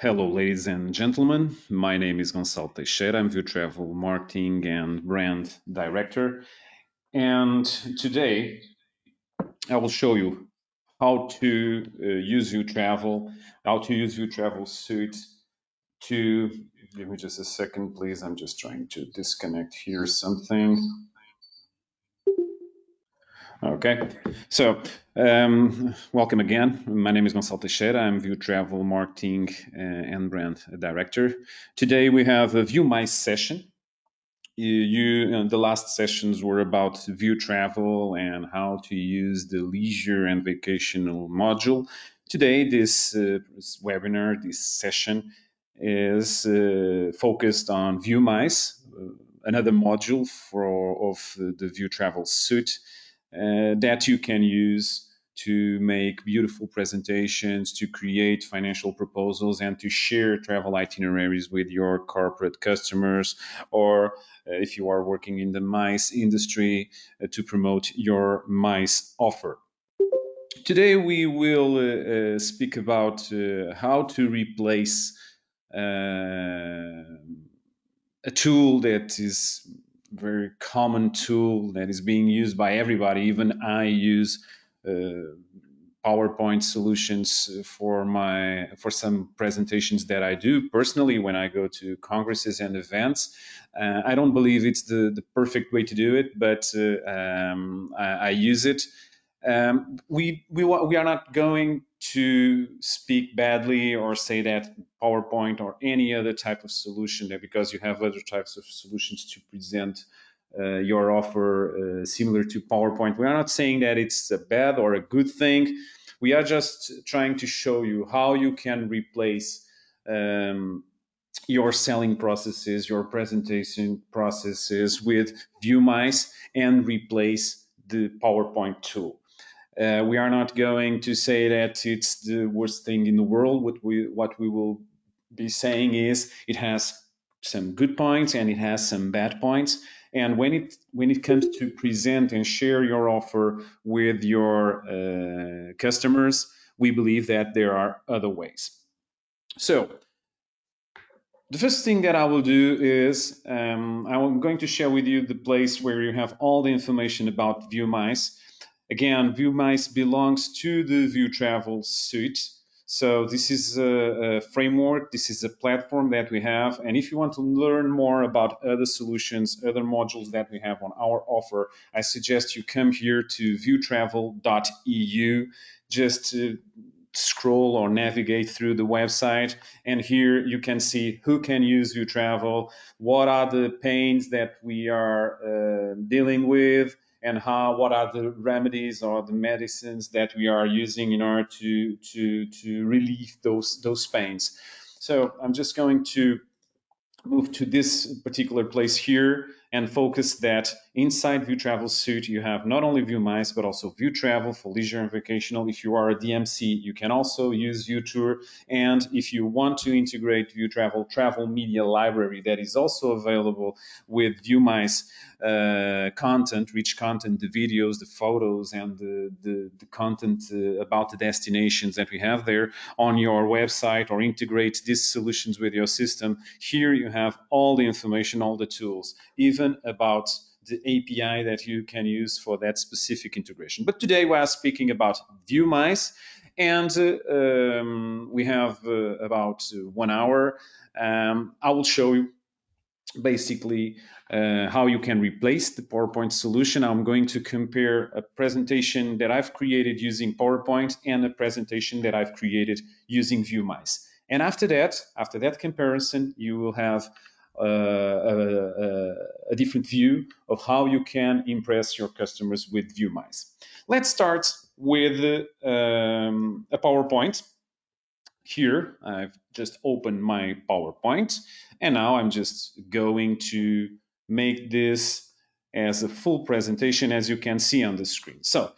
Hello, ladies and gentlemen. My name is Gonçalo Teixeira. I'm Viewtravel Marketing and Brand Director. And today I will show you how to use Viewtravel, how to use Viewtravel Suite to, give me just a second, please. I'm just trying to disconnect here something. Okay, so welcome again. My name is Gonçalo Teixeira. I'm Viewtravel Marketing and Brand Director. Today we have a Viewmice session. The last sessions were about Viewtravel and how to use the leisure and vacational module. Today, this webinar, this session, is focused on Viewmice, another module of the Viewtravel Suite that you can use to make beautiful presentations, to create financial proposals, and to share travel itineraries with your corporate customers, or if you are working in the mice industry, to promote your mice offer. Today we will speak about how to replace a tool that is very common tool that is being used by everybody. Even I use PowerPoint solutions for some presentations that I do personally when I go to congresses and events. I don't believe it's the perfect way to do it, but I use it. We are not going to speak badly or say that PowerPoint or any other type of solution that because you have other types of solutions to present your offer similar to PowerPoint. We are not saying that it's a bad or a good thing. We are just trying to show you how you can replace your selling processes, your presentation processes with Viewmice and replace the PowerPoint tool. We are not going to say that it's the worst thing in the world. What we will be saying is it has some good points and it has some bad points. And when it comes to present and share your offer with your customers, we believe that there are other ways. So the first thing that I will do is I'm going to share with you the place where you have all the information about Viewmice. Again, Viewmice belongs to the Viewtravel Suite. So this is a framework, this is a platform that we have. And if you want to learn more about other solutions, other modules that we have on our offer, I suggest you come here to viewtravel.eu. Just scroll or navigate through the website, and here you can see who can use Viewtravel, what are the pains that we are dealing with, and what are the remedies or the medicines that we are using in order to relieve those pains. So I'm just going to move to this particular place here and focus that inside Viewtravel Suite you have not only Viewmice but also Viewtravel for leisure and vacational. If you are a DMC, you can also use Viewtour, and if you want to integrate Viewtravel travel media library, that is also available with Viewmice content, rich content, the videos, the photos, and the content about the destinations that we have there on your website, or integrate these solutions with your system. Here you have all the information, all the tools, even about the API that you can use for that specific integration. But today we are speaking about Viewmice, and we have about 1 hour. I will show you basically how you can replace the PowerPoint solution. I'm going to compare a presentation that I've created using PowerPoint and a presentation that I've created using Viewmice. And after that comparison, you will have a different view of how you can impress your customers with Viewmice. Let's start with a PowerPoint. Here, I've just opened my PowerPoint, and now I'm just going to make this as a full presentation, as you can see on the screen. So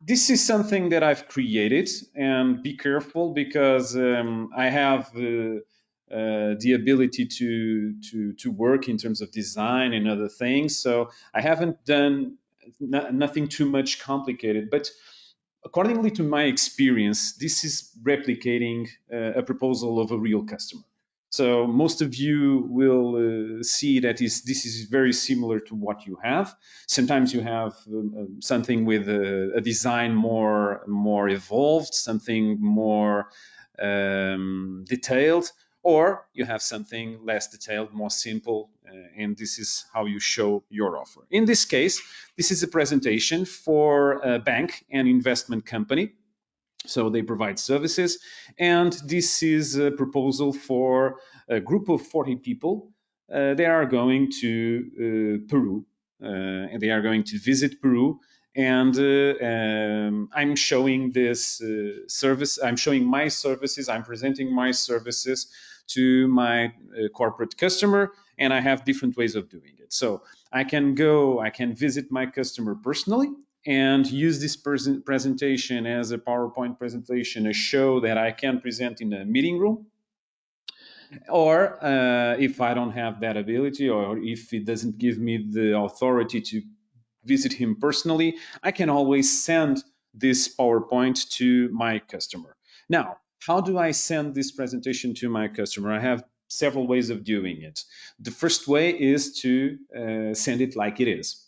this is something that I've created, and be careful because I have the ability to work in terms of design and other things. So I haven't done nothing too much complicated, but accordingly to my experience, this is replicating a proposal of a real customer. So most of you will see that this is very similar to what you have. Sometimes you have something with a design more evolved, something more detailed, or you have something less detailed, more simple, and this is how you show your offer. In this case, this is a presentation for a bank and investment company. So they provide services, and this is a proposal for a group of 40 people. They are going to Peru, and they are going to visit Peru. And I'm showing this service. I'm showing my services. I'm presenting my services to my corporate customer, and I have different ways of doing it. So I can visit my customer personally and use this presentation as a PowerPoint presentation, a show that I can present in a meeting room. Or if I don't have that ability, or if it doesn't give me the authority to visit him personally, I can always send this PowerPoint to my customer. Now, how do I send this presentation to my customer? I have several ways of doing it. The first way is to send it like it is,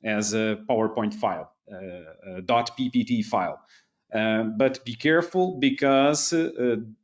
as a PowerPoint file, a .ppt file. But be careful, because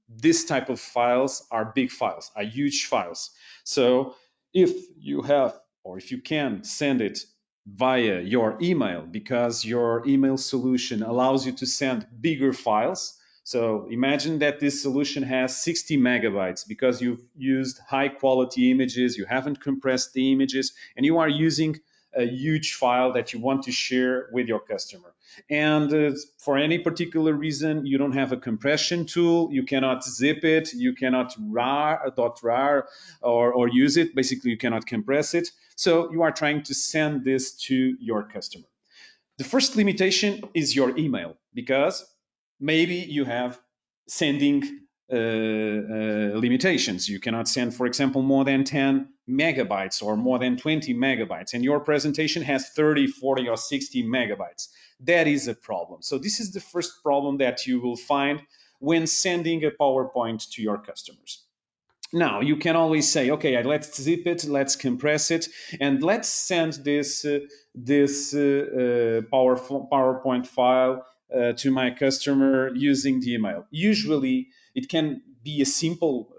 this type of files are big files, are huge files. So if you have, or if you can send it via your email, because your email solution allows you to send bigger files. So imagine that this solution has 60 megabytes because you've used high quality images, you haven't compressed the images, and you are using a huge file that you want to share with your customer. And for any particular reason, you don't have a compression tool, you cannot zip it, you cannot .rar or use it. Basically, you cannot compress it. So you are trying to send this to your customer. The first limitation is your email, because maybe you have sending limitations. You cannot send, for example, more than 10 megabytes or more than 20 megabytes, and your presentation has 30, 40, or 60 megabytes. That is a problem. So this is the first problem that you will find when sending a PowerPoint to your customers. Now, you can always say, okay, let's zip it, let's compress it, and let's send this PowerPoint file to my customer using the email. Usually, it can be a simple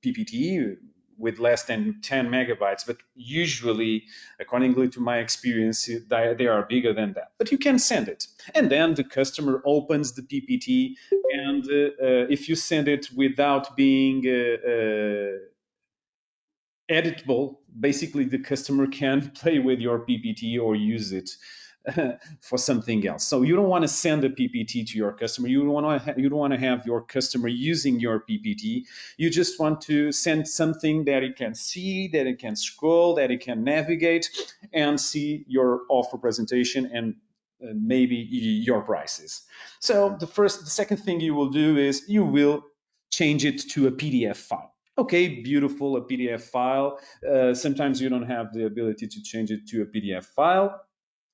PPT with less than 10 megabytes, but usually, accordingly to my experience, they are bigger than that. But you can send it. And then the customer opens the PPT, and if you send it without being editable, basically the customer can play with your PPT or use it for something else. So you don't want to send a PPT to your customer. You don't want to have your customer using your PPT. You just want to send something that it can see, that it can scroll, that it can navigate, and see your offer presentation and maybe your prices. So the second thing you will do is you will change it to a PDF file. Okay, beautiful, a PDF file. Sometimes you don't have the ability to change it to a PDF file.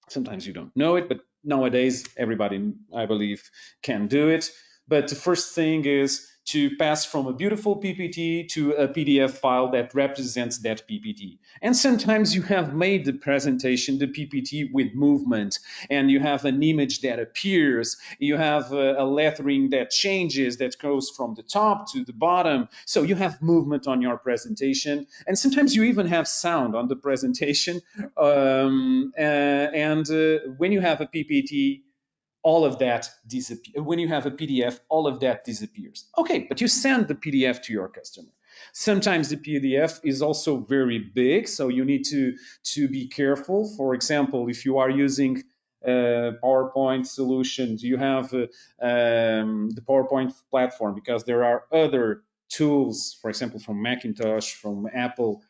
Sometimes you don't know it, but nowadays everybody, I believe, can do it. But the first thing is to pass from a beautiful PPT to a PDF file that represents that PPT. And sometimes you have made the presentation, the PPT, with movement, and you have an image that appears, you have a lettering that changes, that goes from the top to the bottom. So you have movement on your presentation, and sometimes you even have sound on the presentation. And when you have a PPT, all of that disappears. When you have a PDF, all of that disappears. Okay, but you send the PDF to your customer. Sometimes the PDF is also very big, so you need to be careful. For example, if you are using PowerPoint solutions, you have the PowerPoint platform, because there are other tools, for example, from Macintosh, from Apple,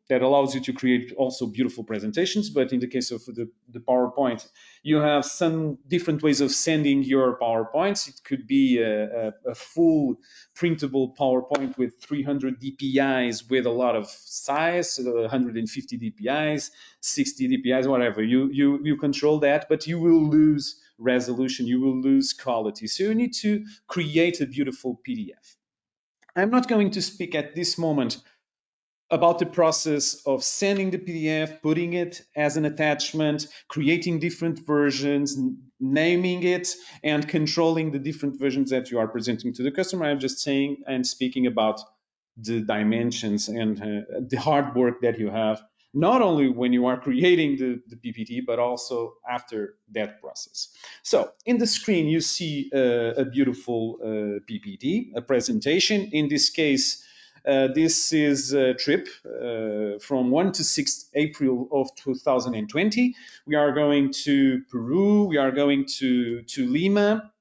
that allows you to create also beautiful presentations. But in the case of the PowerPoint, you have some different ways of sending your PowerPoints. It could be a full printable PowerPoint with 300 DPIs with a lot of size, 150 DPIs, 60 DPIs, whatever. You control that, but you will lose resolution, you will lose quality. So you need to create a beautiful PDF. I'm not going to speak at this moment about the process of sending the PDF, putting it as an attachment, creating different versions, naming it, and controlling the different versions that you are presenting to the customer. I'm just saying and speaking about the dimensions and the hard work that you have, not only when you are creating the PPT, but also after that process. So in the screen, you see a beautiful PPT, a presentation. In this case, this is a trip from 1 to 6 April of 2020. We are going to Peru. We are going to Lima.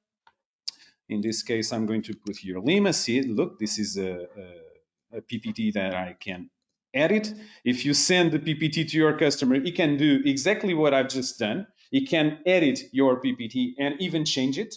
In this case, I'm going to put here Lima. See, look, this is a PPT that I can edit. If you send the PPT to your customer, he can do exactly what I've just done. He can edit your PPT and even change it.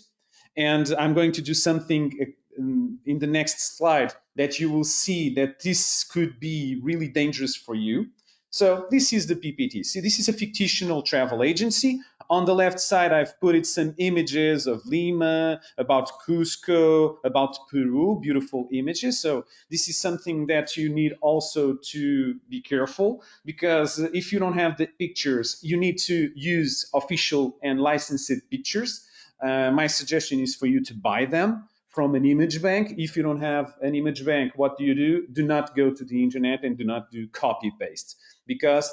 And I'm going to do something in the next slide that you will see that this could be really dangerous for you. So this is the PPT. See, this is a fictional travel agency. On the left side, I've put it some images of Lima, about Cusco, about Peru, beautiful images. So this is something that you need also to be careful, because if you don't have the pictures, you need to use official and licensed pictures. My suggestion is for you to buy them from an image bank. If you don't have an image bank, what do? Do not go to the internet and do not do copy paste, because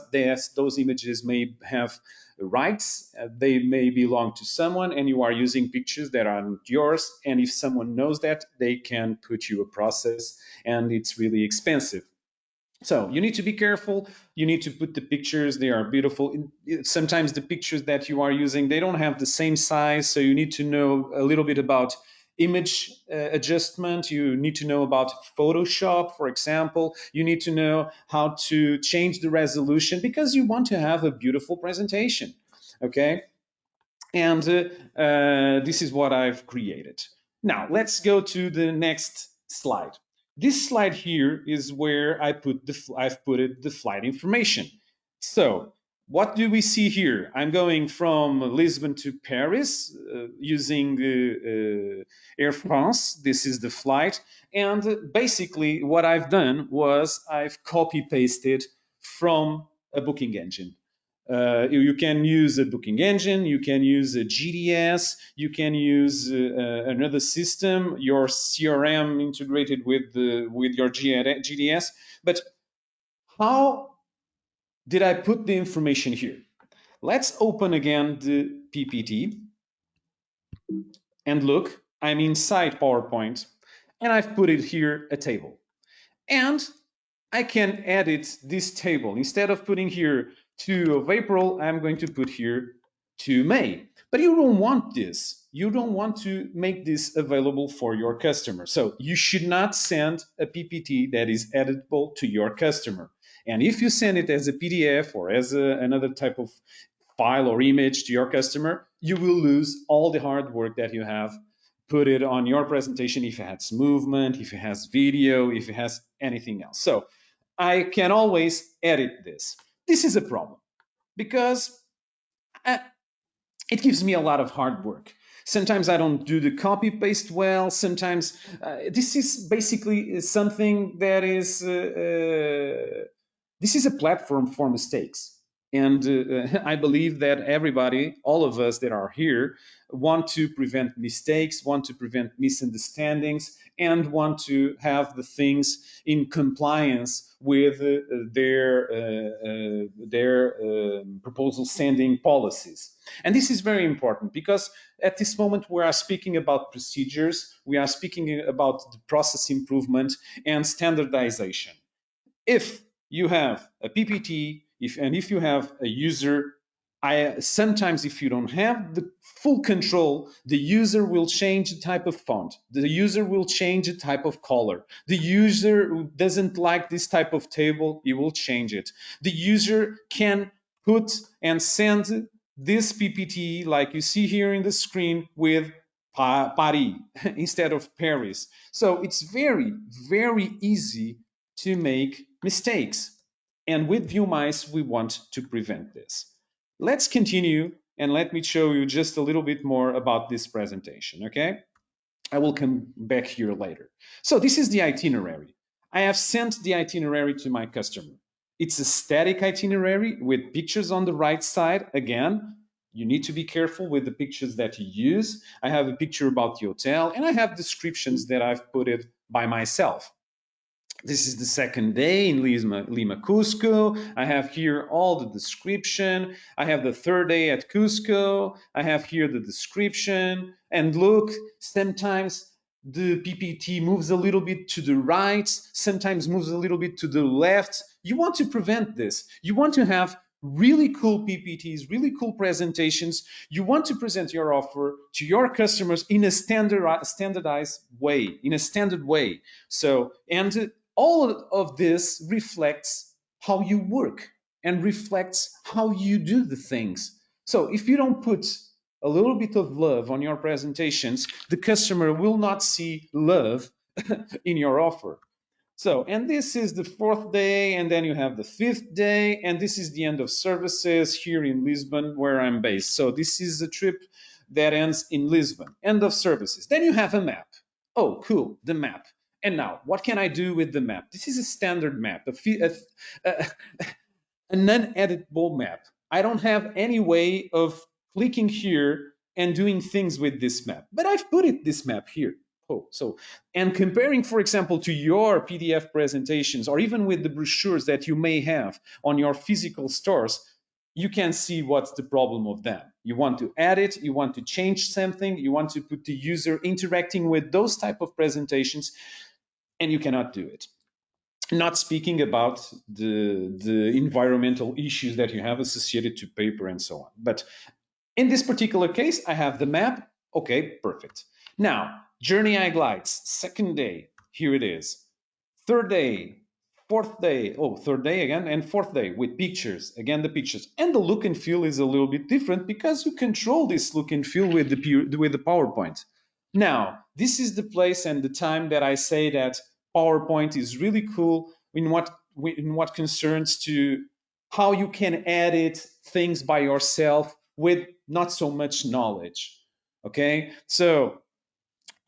those images may have rights. They may belong to someone, and you are using pictures that aren't yours. And if someone knows that, they can put you a process, and it's really expensive. So you need to be careful. You need to put the pictures. They are beautiful. Sometimes the pictures that you are using, they don't have the same size. So you need to know a little bit about image adjustment. You need to know about Photoshop, for example. You need to know how to change the resolution, because you want to have a beautiful presentation. Okay. And this is what I've created. Now, let's go to the next slide. This slide here is where I've put the flight information. So what do we see here? I'm going from Lisbon to Paris using Air France. This is the flight. And basically what I've done was I've copy pasted from a booking engine. You can use a booking engine, you can use a GDS, you can use another system, your CRM integrated with your GDS. But how did I put the information here? Let's open again the PPT and look. I'm inside PowerPoint, and I've put it here, a table. And I can edit this table. Instead of putting here 2 of April, I'm going to put here 2 May. But you don't want this. You don't want to make this available for your customer. So you should not send a PPT that is editable to your customer. And if you send it as a PDF or as another type of file or image to your customer, you will lose all the hard work that you have put it on your presentation, if it has movement, if it has video, if it has anything else. So I can always edit this. This is a problem, because it gives me a lot of hard work. Sometimes I don't do the copy paste well. Sometimes this is basically something that is this is a platform for mistakes. And I believe that everybody, all of us that are here, want to prevent mistakes, want to prevent misunderstandings, and want to have the things in compliance with their proposal sending policies. And this is very important, because at this moment we are speaking about procedures, we are speaking about the process improvement and standardization. If you have a PPT, if you have a user, sometimes if you don't have the full control, the user will change the type of font. The user will change the type of color. The user who doesn't like this type of table, he will change it. The user can put and send this PPT, like you see here in the screen, with Paris instead of Paris. So it's very, very easy to make mistakes. And with Viewmice, we want to prevent this. Let's continue and let me show you just a little bit more about this presentation, okay? I will come back here later. So this is the itinerary. I have sent the itinerary to my customer. It's a static itinerary with pictures on the right side. Again, you need to be careful with the pictures that you use. I have a picture about the hotel, and I have descriptions that I've put it by myself. This is the second day in Lima, Cusco. I have here all the description. I have the third day at Cusco. I have here the description. And look, sometimes the PPT moves a little bit to the right, sometimes moves a little bit to the left. You want to prevent this. You want to have really cool PPTs, really cool presentations. You want to present your offer to your customers in a standardized way, in a standard way. So, and all of this reflects how you work and reflects how you do the things. So if you don't put a little bit of love on your presentations, the customer will not see love in your offer. So, and this is the fourth day, and then you have the fifth day, and this is the end of services here in Lisbon, where I'm based. So this is a trip that ends in Lisbon, end of services. Then you have a map. Oh, cool, the map. And now, what can I do with the map? This is a standard map, an uneditable map. I don't have any way of clicking here and doing things with this map, but I've put this map here. Oh, so, and comparing, for example, to your PDF presentations or even with the brochures that you may have on your physical stores, you can see what's the problem of them. You want to add it, you want to change something, you want to put the user interacting with those type of presentations, and you cannot do it. Not speaking about the environmental issues that you have associated to paper and so on. But in this particular case, I have the map. Okay, perfect. Now, journey I glides, second day, here it is. Third day, fourth day, oh, third day again, and fourth day with pictures, again the pictures. And the look and feel is a little bit different because you control this look and feel with the PowerPoint. Now, this is the place and the time that I say that PowerPoint is really cool in what concerns to how you can edit things by yourself with not so much knowledge. Okay, so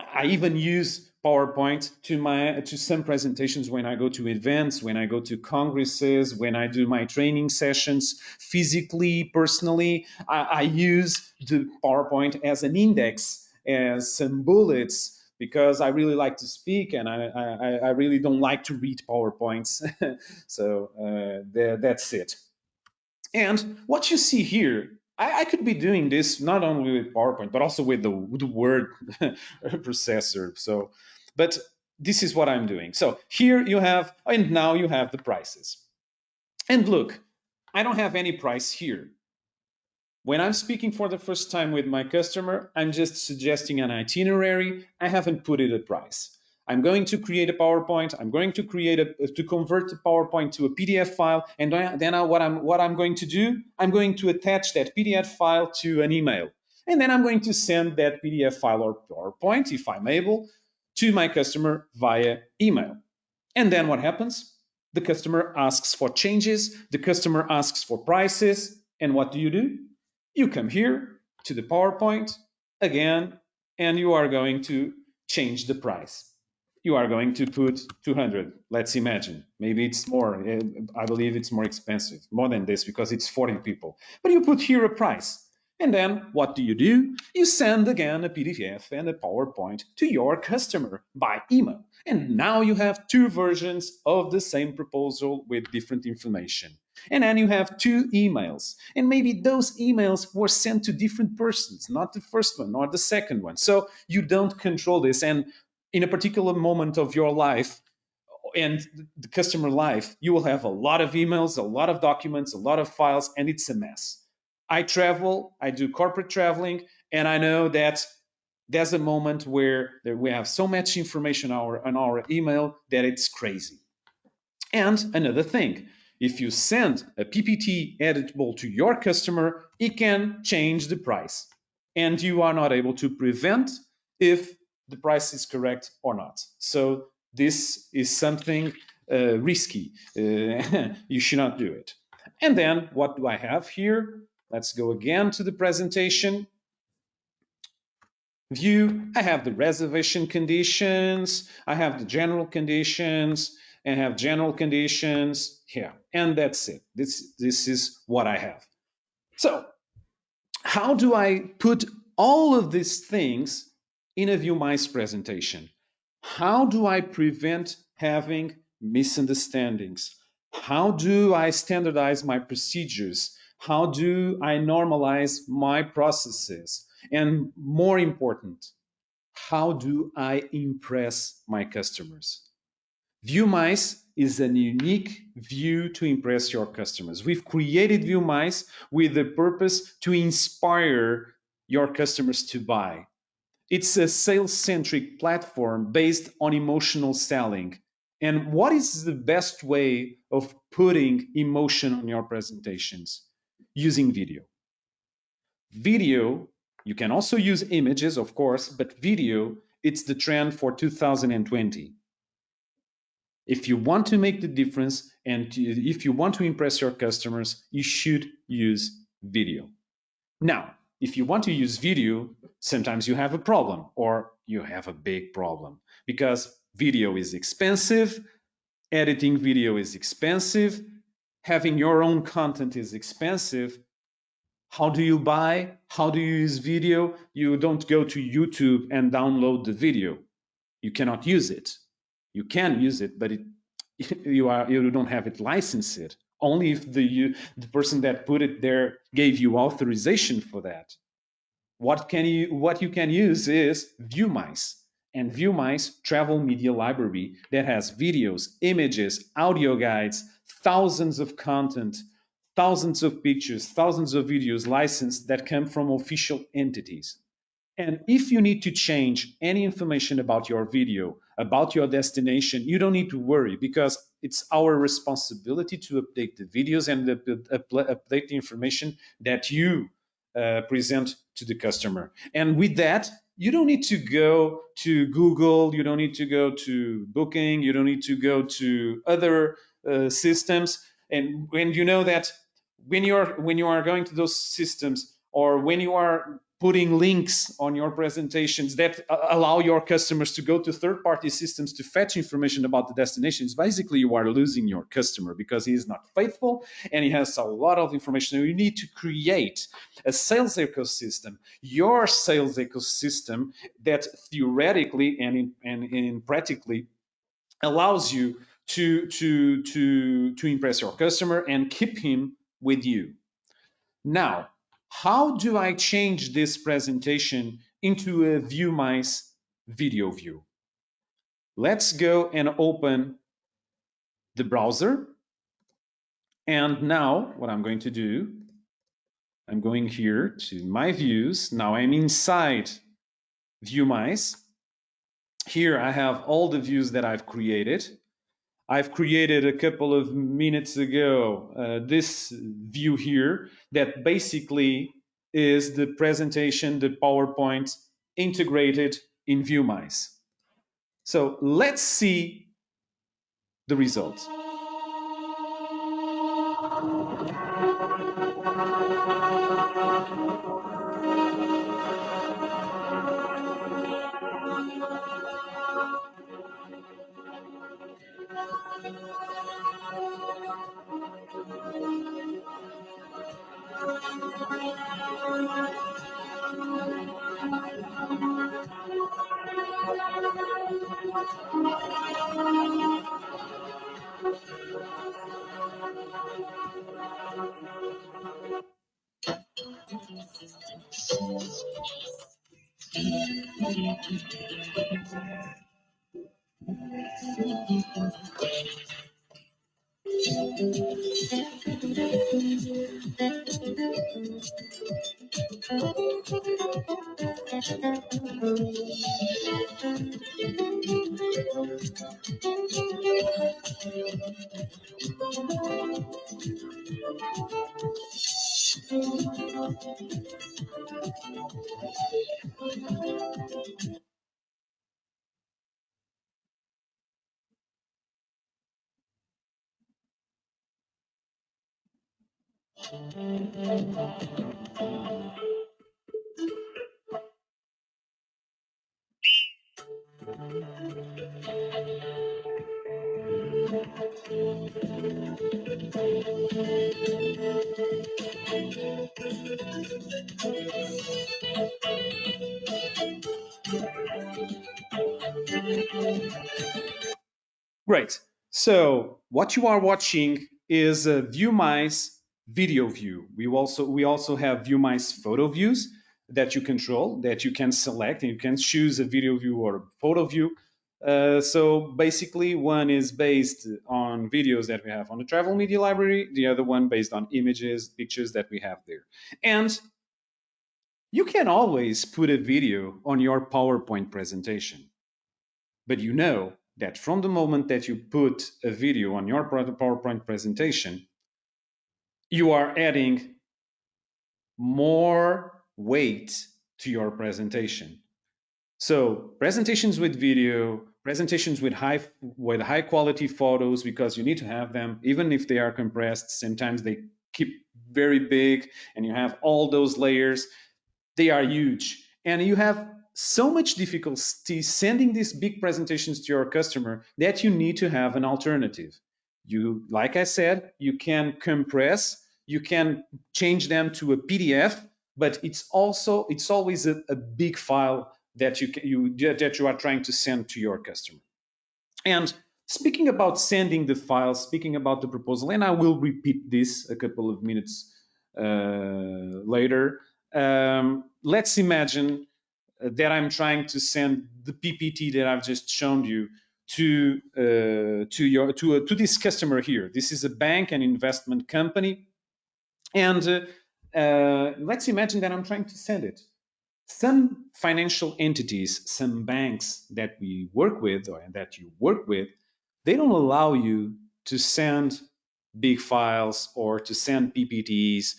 I even use PowerPoint to some presentations when I go to events, when I go to congresses, when I do my training sessions physically, personally. I use the PowerPoint as an index, as some bullets, because I really like to speak and I really don't like to read PowerPoints. So that's it. And what you see here, I could be doing this not only with PowerPoint, but also with the word processor. So, but this is what I'm doing. So here you have, and now you have the prices. And look, I don't have any price here. When I'm speaking for the first time with my customer, I'm just suggesting an itinerary. I haven't put it a price. I'm going to create a PowerPoint. I'm going to convert the PowerPoint to a PDF file, and then what I'm going to do, I'm going to attach that PDF file to an email, and then I'm going to send that PDF file or PowerPoint, if I'm able, to my customer via email. And then what happens? The customer asks for changes. The customer asks for prices, and what do? You come here to the PowerPoint again, and you are going to change the price. You are going to put 200. Let's imagine. Maybe it's more. I believe it's more expensive, more than this, because it's 40 people. But you put here a price. And then what do? You send again a PDF and a PowerPoint to your customer by email. And now you have two versions of the same proposal with different information. And then you have two emails. And maybe those emails were sent to different persons, not the first one or the second one. So you don't control this. And in a particular moment of your life and the customer life, you will have a lot of emails, a lot of documents, a lot of files, and it's a mess. I travel, I do corporate traveling, and I know that there's a moment where we have so much information on our email that it's crazy. And another thing, if you send a PPT editable to your customer, it can change the price. And you are not able to prevent if the price is correct or not. So this is something risky. You should not do it. And then what do I have here? Let's go again to the presentation. View, I have the reservation conditions, I have the general conditions, and have general conditions here. And that's it. This is what I have. So how do I put all of these things in a Viewmice presentation? How do I prevent having misunderstandings? How do I standardize my procedures? How do I normalize my processes? And more important, how do I impress my customers? Viewmice is a unique view to impress your customers. We've created Viewmice with the purpose to inspire your customers to buy. It's a sales-centric platform based on emotional selling. And what is the best way of putting emotion on your presentations? Using video. Video, you can also use images, of course, but video, it's the trend for 2020. If you want to make the difference and if you want to impress your customers, you should use video. Now, if you want to use video, sometimes you have a problem or you have a big problem because video is expensive, editing video is expensive, having your own content is expensive. How do you buy? How do you use video? You don't go to YouTube and download the video. You cannot use it. You can use it, but you don't have it licensed. Only if the person that put it there gave you authorization for that. What you can use is Viewmice and Viewmice Travel Media Library that has videos, images, audio guides, thousands of content, thousands of pictures, thousands of videos licensed that come from official entities. And if you need to change any information about your video, about your destination, you don't need to worry because it's our responsibility to update the videos and update the information that you present to the customer. And with that, you don't need to go to Google, you don't need to go to Booking, you don't need to go to other systems. And when you know that when you are going to those systems or when you are putting links on your presentations that allow your customers to go to third-party systems to fetch information about the destinations, basically you are losing your customer because he is not faithful and he has a lot of information. You need to create a sales ecosystem, your sales ecosystem that theoretically and in practically allows you to impress your customer and keep him with you. Now, how do I change this presentation into a Viewmice video view? Let's go and open the browser. And now what I'm going to do, I'm going here to my views. Now I'm inside Viewmice. Here I have all the views that I've created. I've created a couple of minutes ago this view here that basically is the presentation, the PowerPoint integrated in Viewmice. So let's see the results. Great. So what you are watching is a Viewmice video view. We also have Viewmice photo views that you control, that you can select, and you can choose a video view or a photo view. So basically, one is based on videos that we have on the travel media library, the other one based on images, pictures that we have there. And you can always put a video on your PowerPoint presentation. But you know that from the moment that you put a video on your PowerPoint presentation, you are adding more weight to your presentation. So presentations with video, presentations with high quality photos, because you need to have them, even if they are compressed, sometimes they keep very big and you have all those layers, they are huge. And you have so much difficulty sending these big presentations to your customer that you need to have an alternative. You, like I said, you can compress, you can change them to a PDF, but it's always a big file that you are trying to send to your customer. And speaking about sending the file, speaking about the proposal, and I will repeat this a couple of minutes later. Let's imagine that I'm trying to send the PPT that I've just shown you to this customer here. This is a bank and investment company, and let's imagine that I'm trying to send it. Some financial entities, some banks that we work with or that you work with, they don't allow you to send big files or to send PPTs.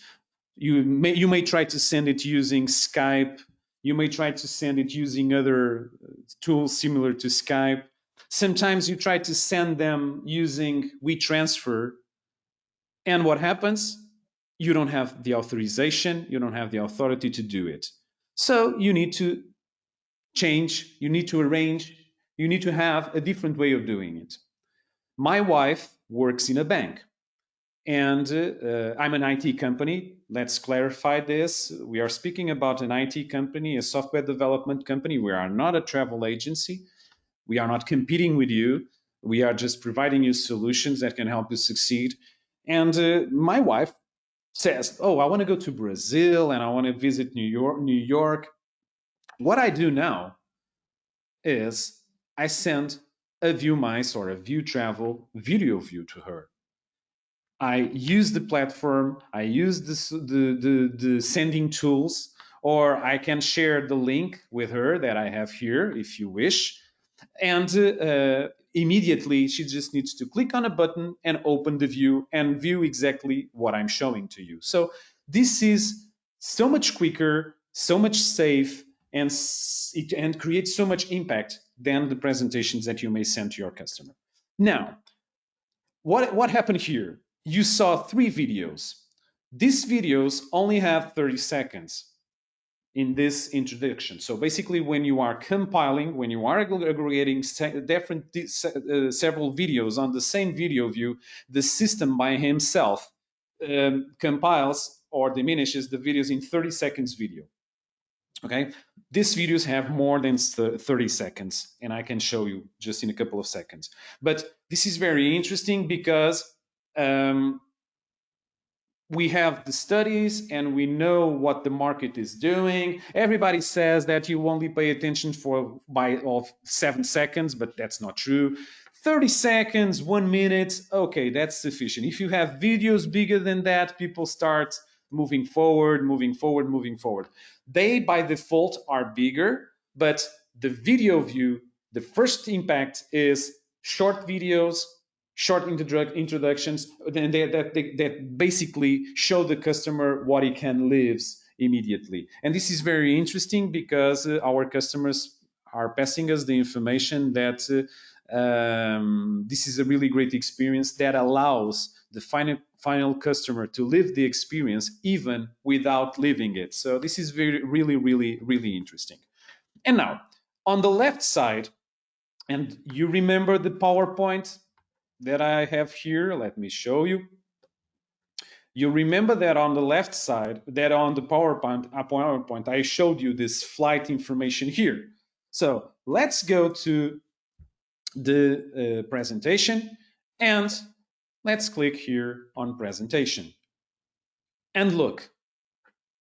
You may try to send it using Skype. You may try to send it using other tools similar to Skype. Sometimes you try to send them using WeTransfer, and what happens? You don't have the authorization, you don't have the authority to do it. So you need to change, you need to arrange, you need to have a different way of doing it. My wife works in a bank, and I'm an IT company. Let's clarify this. We are speaking about an IT company, a software development company. We are not a travel agency. We are not competing with you. We are just providing you solutions that can help you succeed. And my wife says, "Oh, I want to go to Brazil and I want to visit New York." New York. What I do now is I send a Viewmice or a Viewtravel video view to her. I use the platform, I use the sending tools, or I can share the link with her that I have here if you wish. And immediately she just needs to click on a button and open the view and view exactly what I'm showing to you. So this is so much quicker, so much safe, and creates so much impact than the presentations that you may send to your customer. Now, what happened here? You saw 3 videos. These videos only have 30 seconds in this introduction. So basically, when you are compiling, when you are aggregating several videos on the same video view, the system by himself compiles or diminishes the videos in 30 seconds video. Okay, these videos have more than 30 seconds, and I can show you just in a couple of seconds. But this is very interesting because we have the studies and we know what the market is doing. Everybody says that you only pay attention of 7 seconds, but that's not true. 30 seconds, 1 minute, okay, that's sufficient. If you have videos bigger than that, people start moving forward, moving forward, moving forward. They, by default, are bigger, but the video view, the first impact is short videos, short introductions that basically show the customer what he can live immediately. And this is very interesting because our customers are passing us the information that this is a really great experience that allows the final customer to live the experience even without living it. So this is really interesting. And now on the left side, and you remember the PowerPoint that I have here? Let me show you. You remember that on the left side, that on the PowerPoint, I showed you this flight information here. So let's go to the presentation and let's click here on presentation. And look,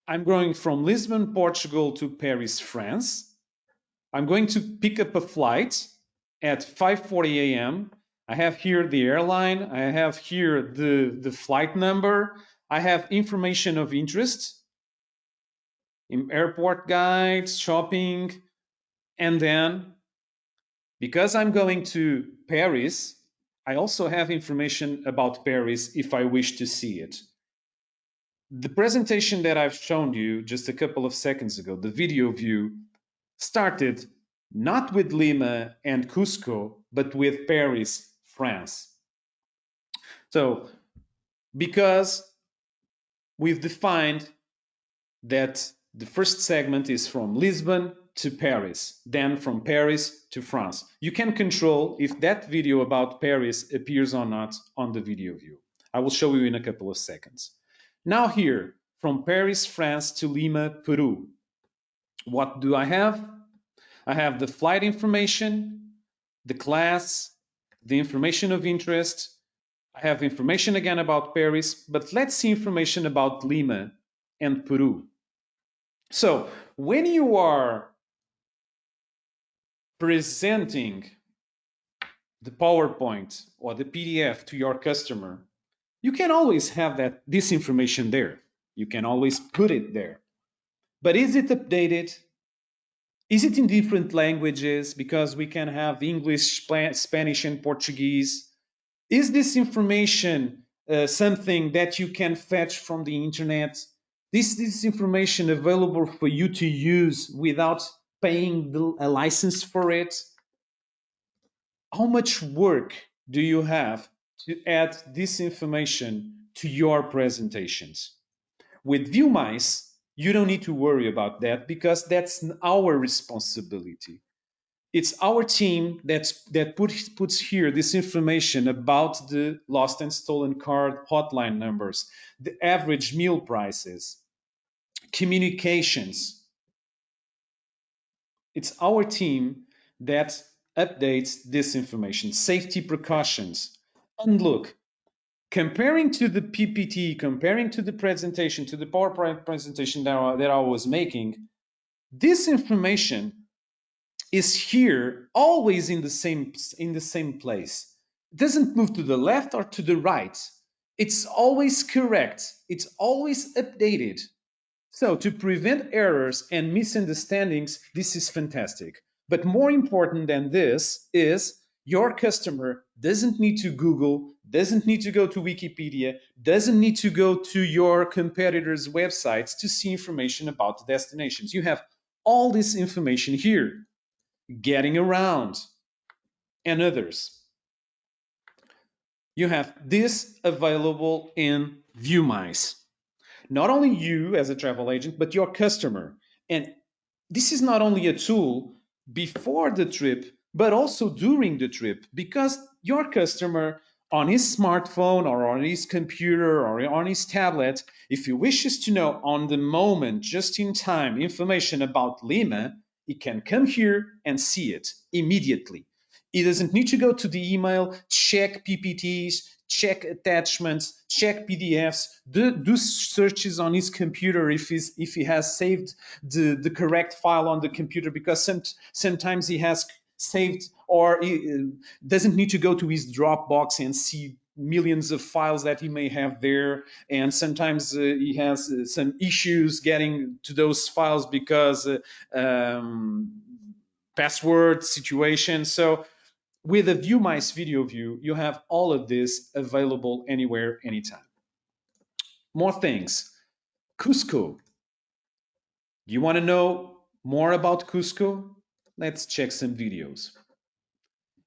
I'm going from Lisbon, Portugal to Paris, France. I'm going to pick up a flight at 5:40 a.m. I have here the airline. I have here the flight number. I have information of interest, in airport guides, shopping, and then because I'm going to Paris, I also have information about Paris if I wish to see it. The presentation that I've shown you just a couple of seconds ago, the video view, started not with Lima and Cusco, but with Paris, France. So, because we've defined that the first segment is from Lisbon to Paris, then from Paris to France. You can control if that video about Paris appears or not on the video view. I will show you in a couple of seconds. Now here, from Paris, France to Lima, Peru. What do I have? I have the flight information, the class, the information of interest. I have information again about Paris, but let's see information about Lima and Peru. So when you are presenting the PowerPoint or the PDF to your customer, you can always have this information there. You can always put it there. But is it updated? Is it in different languages? Because we can have English, Spanish, and Portuguese. Is this information something that you can fetch from the internet? This information available for you to use without paying a license for it? How much work do you have to add this information to your presentations? With Viewmice, you don't need to worry about that because that's our responsibility. It's our team that puts here this information about the lost and stolen card hotline numbers, the average meal prices, communications. It's our team that updates this information, safety precautions. And look, comparing to the PPT, comparing to the presentation, to the PowerPoint presentation that I was making, this information is here always in the same place. It doesn't move to the left or to the right. It's always correct. It's always updated. So to prevent errors and misunderstandings, this is fantastic. But more important than this is your customer doesn't need to Google, doesn't need to go to Wikipedia, doesn't need to go to your competitors' websites to see information about the destinations. You have all this information here. Getting around and others. You have this available in Viewmice. Not only you as a travel agent, but your customer. And this is not only a tool before the trip, but also during the trip, because your customer on his smartphone or on his computer or on his tablet, if he wishes to know on the moment, just in time, information about Lima, he can come here and see it immediately. He doesn't need to go to the email, check PPTs, check attachments, check PDFs, do searches on his computer if he has saved the correct file on the computer, because sometimes he has saved or he doesn't need to go to his Dropbox and see millions of files that he may have there, and sometimes he has some issues getting to those files because password situation. So with a Viewmice video view, you have all of this available anywhere, anytime. More things. Cusco. You want to know more about Cusco? Let's check some videos.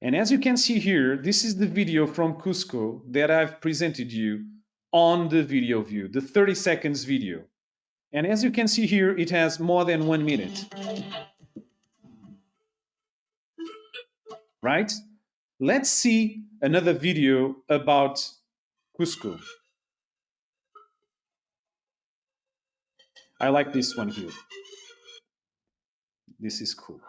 And as you can see here, this is the video from Cusco that I've presented you on the video view, the 30 seconds video. And as you can see here, it has more than 1 minute, right? Let's see another video about Cusco. I like this one here. This is cool.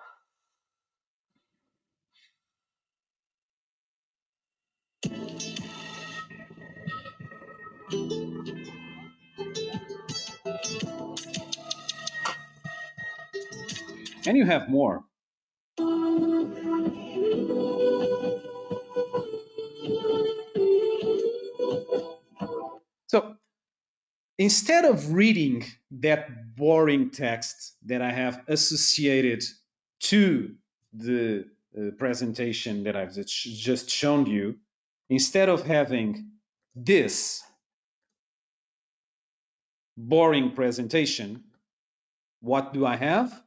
And you have more. So instead of reading that boring text that I have associated to the presentation that I've just shown you, instead of having this boring presentation, what do I have?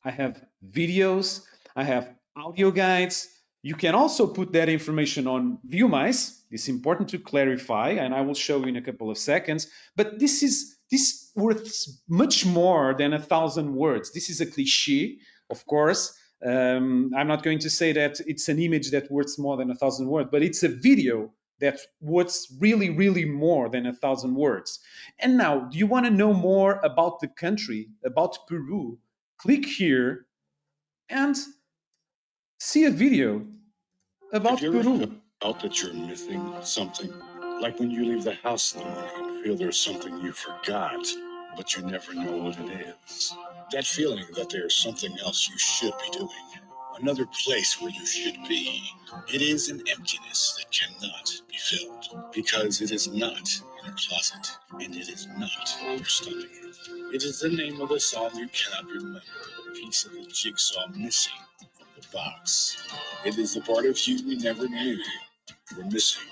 I have videos, I have audio guides. You can also put that information on Viewmice. It's important to clarify, and I will show you in a couple of seconds. But this worth much more than 1,000 words. This is a cliche, of course. I'm not going to say that it's an image that worth more than 1,000 words, but it's a video that worth really, really more than 1,000 words. And now, do you want to know more about the country, about Peru? Click here and see a video about Have you ever Peru. felt that you're missing something? Like when you leave the house in the morning and feel there's something you forgot, but you never know what it is. That feeling that there's something else you should be doing, another place where you should be. It is an emptiness that cannot be filled because it is not in a closet and it is not your stomach. It is the name of the song you cannot remember, a piece of the jigsaw missing from the box. It is the part of you you never knew you were missing,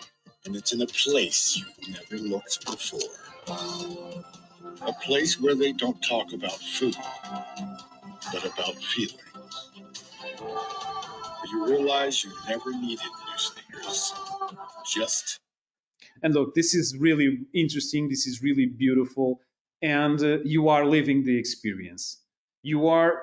and it's in a place you've never looked before. A place where they don't talk about food, but about feelings. Where you realize you never needed new sneakers, just. And look, this is really interesting. This is really beautiful. And you are living the experience. You are,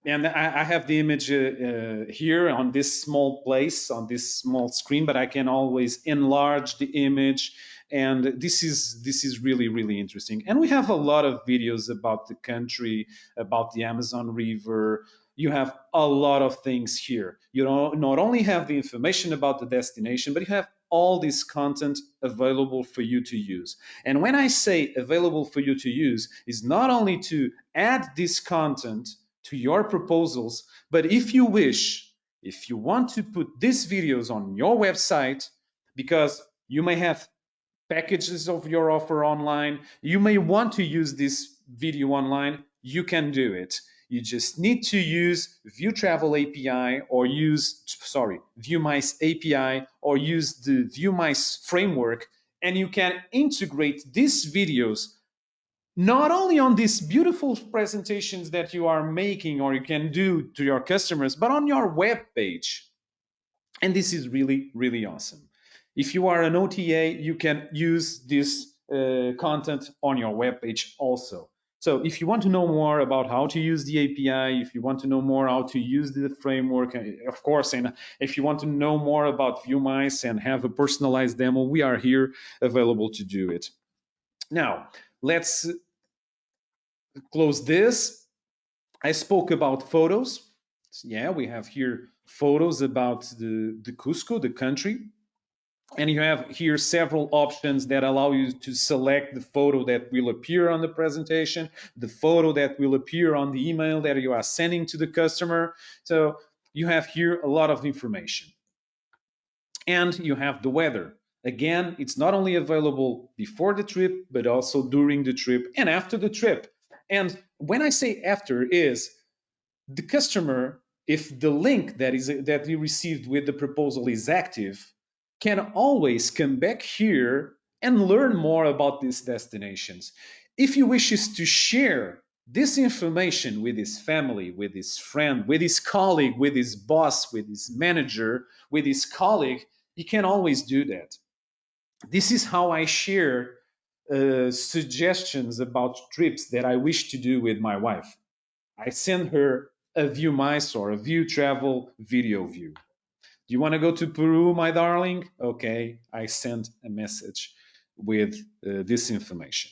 and I have the image here on this small place, on this small screen, but I can always enlarge the image. And this is really, really interesting. And we have a lot of videos about the country, about the Amazon River. You have a lot of things here. You know, not only have the information about the destination, but you have all this content available for you to use. And when I say available for you to use, is not only to add this content to your proposals, but if you wish, if you want to put these videos on your website, because you may have packages of your offer online, you may want to use this video online, you can do it. You just need to use Viewtravel API or Viewmice API or use the Viewmice framework, and you can integrate these videos not only on these beautiful presentations that you are making or you can do to your customers, but on your web page. And this is really, really awesome. If you are an OTA, you can use this content on your web page also. So if you want to know more about how to use the API, if you want to know more how to use the framework, of course, and if you want to know more about Viewmice and have a personalized demo, we are here available to do it. Now, let's close this. I spoke about photos. Yeah, we have here photos about the Cusco, the country. And you have here several options that allow you to select the photo that will appear on the presentation, the photo that will appear on the email that you are sending to the customer. So you have here a lot of information. And you have the weather. Again, it's not only available before the trip, but also during the trip and after the trip. And when I say after is the customer, if the link that he received with the proposal is active, can always come back here and learn more about these destinations. If he wishes to share this information with his family, with his friend, with his colleague, with his boss, with his manager, with his colleague. He can always do that. This is how I share suggestions about trips that I wish to do with my wife. I send her a Viewmice or a Viewtravel Videoview. Do you want to go to Peru, my darling? Okay, I send a message with this information.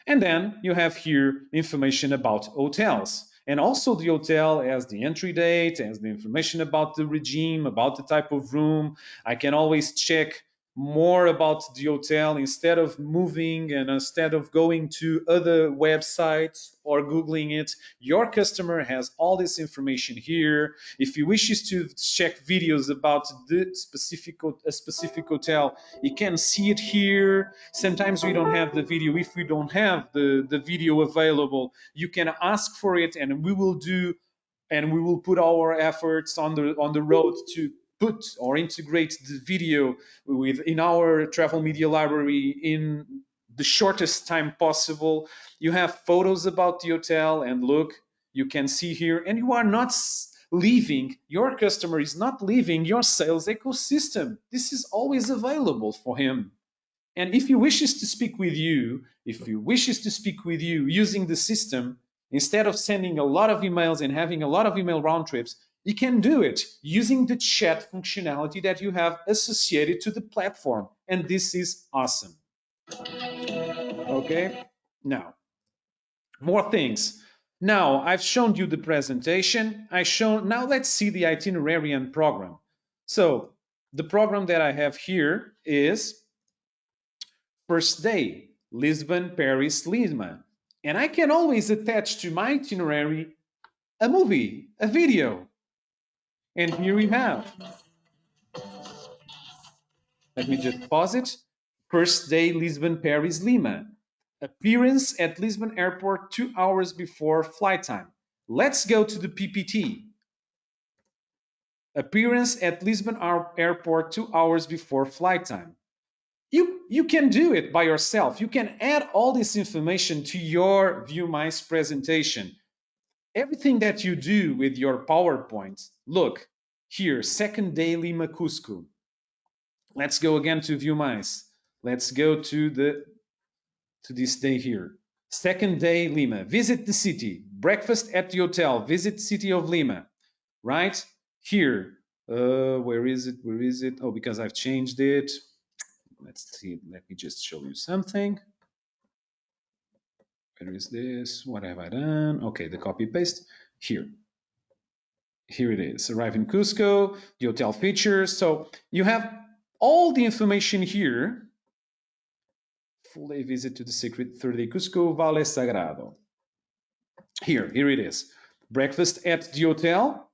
And then you have here information about hotels. And also the hotel has the entry date, has the information about the regime, about the type of room. I can always check more about the hotel instead of moving and instead of going to other websites or Googling it. Your customer has all this information here. If he wishes to check videos about the a specific hotel, he can see it here. Sometimes we don't have the video. If we don't have the video available, you can ask for it and we will do, and we will put our efforts on the road to put or integrate the video with in our travel media library in the shortest time possible. You have photos about the hotel, and look, you can see here, and you are not leaving, your customer is not leaving your sales ecosystem. This is always available for him. And if he wishes to speak with you, if he wishes to speak with you using the system, instead of sending a lot of emails and having a lot of email round trips, he can do it using the chat functionality that you have associated to the platform. And this is awesome. Okay, now, more things. Now, I've shown you the presentation. Now let's see the itinerary and program. So the program that I have here is first day, Lisbon, Paris, Lima. And I can always attach to my itinerary a movie, a video. And here we have. Let me just pause it. First day, Lisbon, Paris, Lima. Appearance at Lisbon Airport 2 hours before flight time. Let's go to the PPT. Appearance at Lisbon Airport 2 hours before flight time. You can do it by yourself. You can add all this information to your Viewmice presentation. Everything that you do with your PowerPoint. Look, here, second day Lima Cusco. Let's go again to Viewmice. Let's go to this day here. Second day Lima. Visit the city. Breakfast at the hotel. Visit city of Lima. Right? Here. Where is it? Where is it? Oh, because I've changed it. Let's see. Let me just show you something. Where is this? What have I done? Okay, the copy paste. Here. Here it is. Arrive in Cusco, the hotel features. So you have all the information here. Full day visit to the sacred third day Cusco, Vale Sagrado. Here it is. Breakfast at the hotel.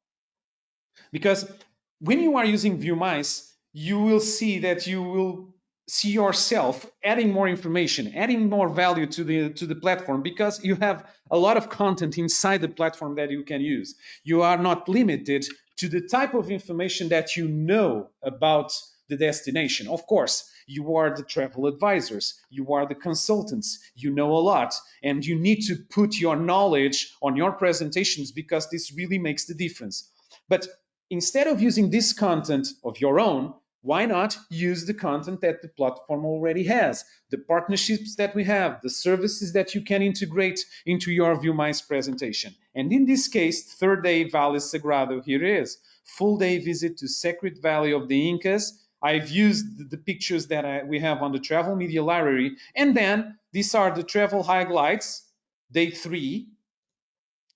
Because when you are using Viewmice, you will see that you will see yourself adding more information, adding more value to the platform, because you have a lot of content inside the platform that you can use. You are not limited to the type of information that you know about the destination. Of course, you are the travel advisors, you are the consultants, you know a lot, and you need to put your knowledge on your presentations because this really makes the difference. But instead of using this content of your own, why not use the content that the platform already has, the partnerships that we have, the services that you can integrate into your Viewmice presentation. And in this case, third day Vale Sagrado, here it is. Full day visit to Sacred Valley of the Incas. I've used the pictures that we have on the Travel Media Library. And then these are the travel highlights. Day 3.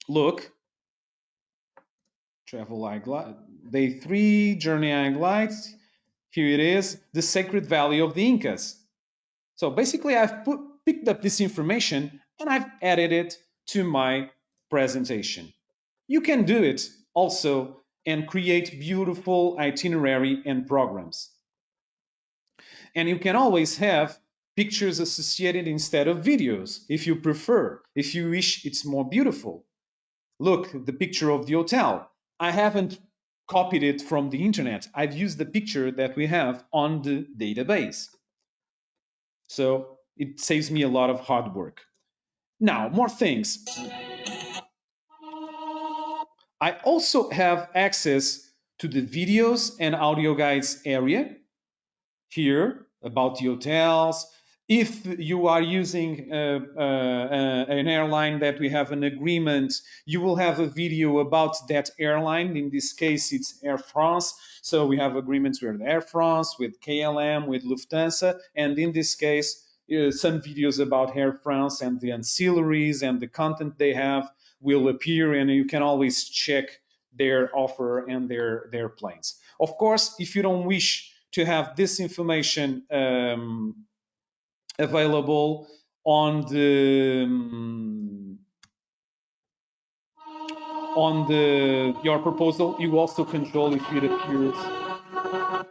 Look. Travel highlights. Day 3, journey highlights. Here it is, the Sacred Valley of the Incas. So basically, I've picked up this information and I've added it to my presentation. You can do it also and create beautiful itinerary and programs. And you can always have pictures associated instead of videos, if you prefer, if you wish it's more beautiful. Look, the picture of the hotel. I haven't copied it from the internet. I've used the picture that we have on the database. So it saves me a lot of hard work. Now, more things. I also have access to the videos and audio guides area here about the hotels. If you are using an airline that we have an agreement, you will have a video about that airline. In this case, it's Air France. So we have agreements with Air France, with KLM, with Lufthansa. And in this case, some videos about Air France and the ancillaries and the content they have will appear, and you can always check their offer and their planes. Of course, if you don't wish to have this information available on the your proposal, you also control if it appears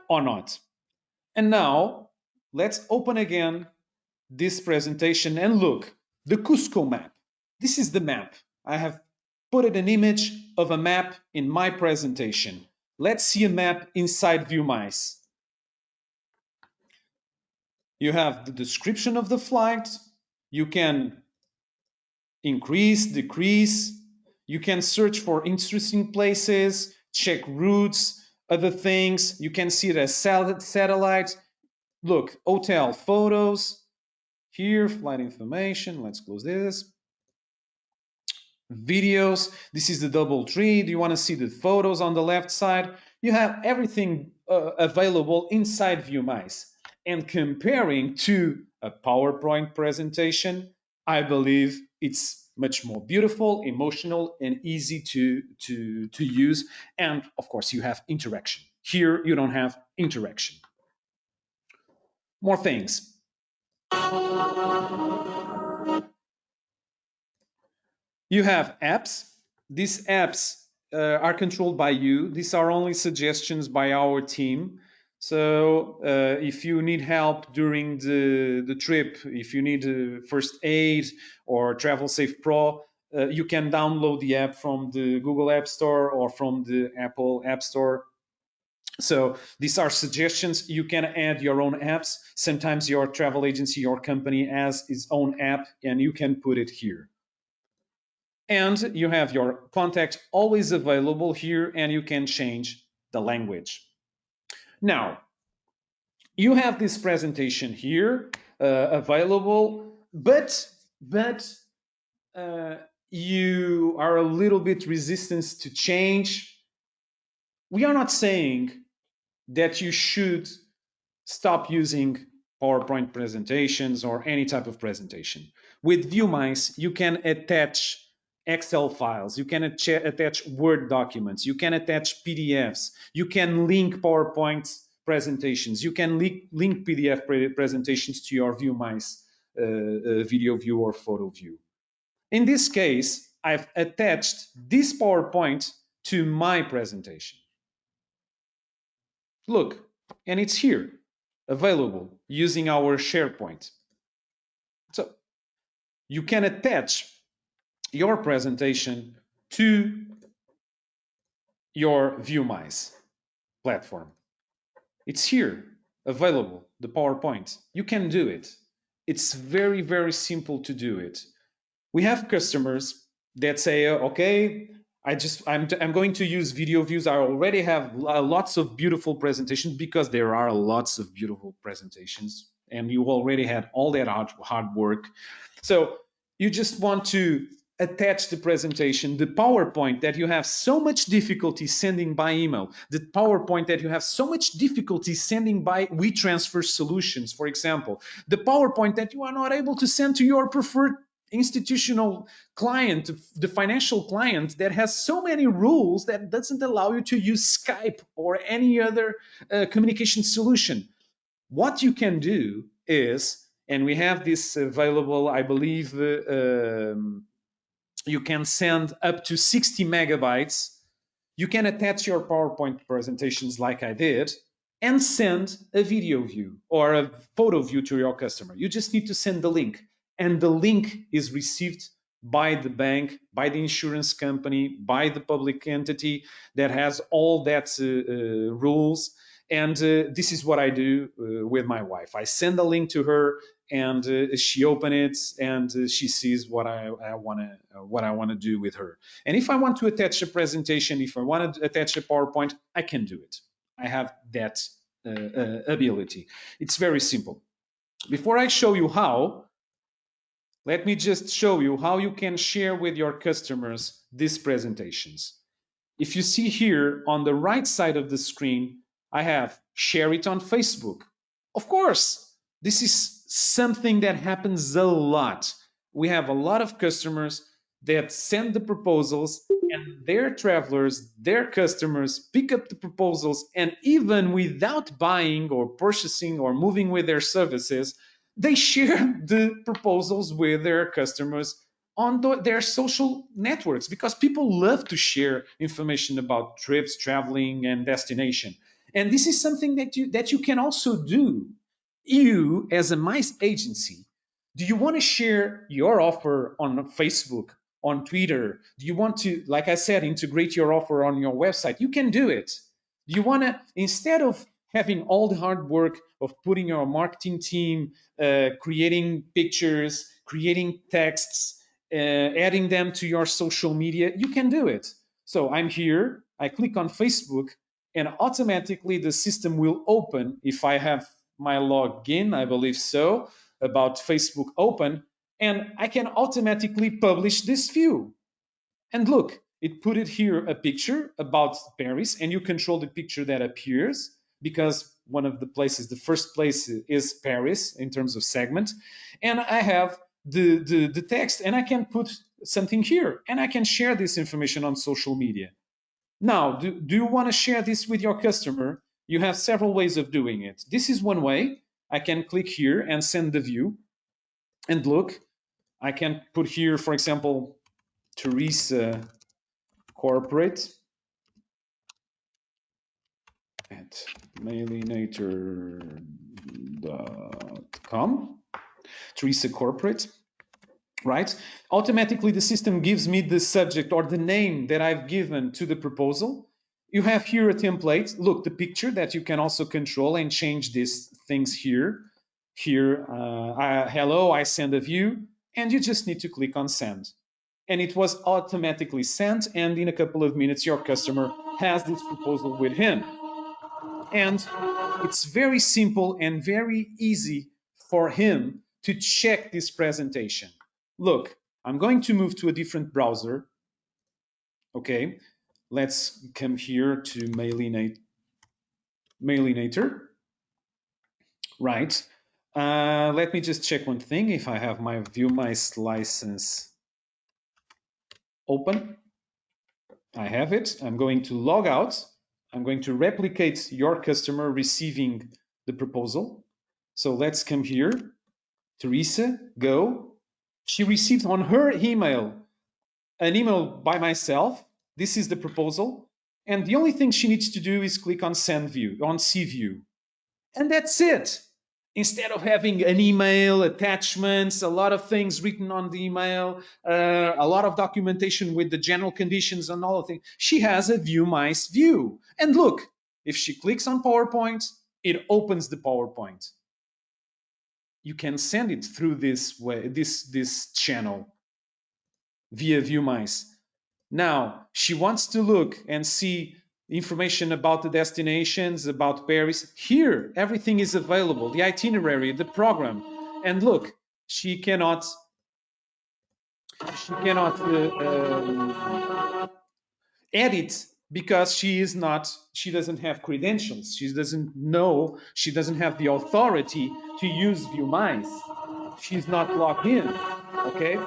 or not. And now let's open again this presentation and look, the Cusco map. This is the map. I have put an image of a map in my presentation. Let's see a map inside Viewmice. You have the description of the flight. You can increase, decrease. You can search for interesting places, check routes, other things. You can see it as satellite. Look, hotel photos. Here, flight information. Let's close this. Videos. This is the double tree. Do you want to see the photos on the left side? You have everything available inside Viewmice. And comparing to a PowerPoint presentation, I believe it's much more beautiful, emotional, and easy to use. And of course, you have interaction. Here, you don't have interaction. More things. You have apps. These apps are controlled by you. These are only suggestions by our team. So if you need help during the trip, if you need first aid or Travel Safe Pro, you can download the app from the Google App Store or from the Apple App Store. So these are suggestions. You can add your own apps. Sometimes your travel agency, your company has its own app, and you can put it here. And you have your contact always available here, and you can change the language. Now, you have this presentation here available, but you are a little bit resistant to change. We are not saying that you should stop using PowerPoint presentations or any type of presentation. With Viewmice, you can attach Excel files, you can attach Word documents, you can attach PDFs, you can link PowerPoint presentations, you can link PDF presentations to your Viewmice video view or photo view. In this case, I've attached this PowerPoint to my presentation. Look, and it's here, available using our SharePoint. So you can attach your presentation to your Viewmice platform. It's here, available, the PowerPoint. You can do it. It's very, very simple to do it. We have customers that say, okay, I'm going to use Videoviews. I already have lots of beautiful presentations, because there are lots of beautiful presentations, and you already had all that hard work. So you just want to attach the presentation, the PowerPoint that you have so much difficulty sending by email, the PowerPoint that you have so much difficulty sending by WeTransfer solutions, for example, the PowerPoint that you are not able to send to your preferred institutional client, the financial client that has so many rules that doesn't allow you to use Skype or any other communication solution. What you can do is, and we have this available, I believe, you can send up to 60 megabytes. You can attach your PowerPoint presentations like I did and send a video view or a photo view to your customer. You just need to send the link, and the link is received by the bank, by the insurance company, by the public entity that has all that rules. And this is what I do with my wife. I send a link to her, and she opens it, and she sees what I want to do with her. And if I want to attach a presentation, if I want to attach a PowerPoint, I can do it. I have that ability. It's very simple. Before I show you how, let me just show you how you can share with your customers these presentations. If you see here on the right side of the screen, I have share it on Facebook. Of course, this is something that happens a lot. We have a lot of customers that send the proposals, and their travelers, their customers pick up the proposals, and even without buying or purchasing or moving with their services, they share the proposals with their customers on their social networks, because people love to share information about trips, traveling, and destination. And this is something that you can also do. You, as a MICE agency, do you want to share your offer on Facebook, on Twitter? Do you want to, like I said, integrate your offer on your website? You can do it. Do you want to, instead of having all the hard work of putting your marketing team, creating pictures, creating texts, adding them to your social media, you can do it. So I'm here, I click on Facebook, and automatically the system will open if I have my login, I believe so, about Facebook open, and I can automatically publish this view. And look, it put it here a picture about Paris, and you control the picture that appears, because one of the places, the first place is Paris in terms of segment. And I have the text, and I can put something here, and I can share this information on social media. Now, do you want to share this with your customer? You have several ways of doing it. This is one way. I can click here and send the view. And look, I can put here, for example, Teresa Corporate at mailinator.com. Teresa Corporate, right? Automatically, the system gives me the subject or the name that I've given to the proposal. You have here a template. Look, the picture that you can also control and change these things here. Here, hello, I send a view, and you just need to click on send. And it was automatically sent, and in a couple of minutes, your customer has this proposal with him. And it's very simple and very easy for him to check this presentation. Look, I'm going to move to a different browser. Okay, let's come here to Mailinator. Right. Let me just check one thing, if I have my Viewmice license open. I have it. I'm going to log out. I'm going to replicate your customer receiving the proposal. So let's come here. Teresa, go. She received on her email an email by myself. This is the proposal. And the only thing she needs to do is click on send view, on see view. And that's it. Instead of having an email, attachments, a lot of things written on the email, a lot of documentation with the general conditions and all of things, she has a Viewmice view. And look, if she clicks on PowerPoint, it opens the PowerPoint. You can send it through this way, this channel via Viewmice. Now, she wants to look and see information about the destinations, about Paris. Here, everything is available, the itinerary, the program. And look, she cannot edit, because she doesn't have credentials. She doesn't have the authority to use Viewmice. She's not logged in, okay?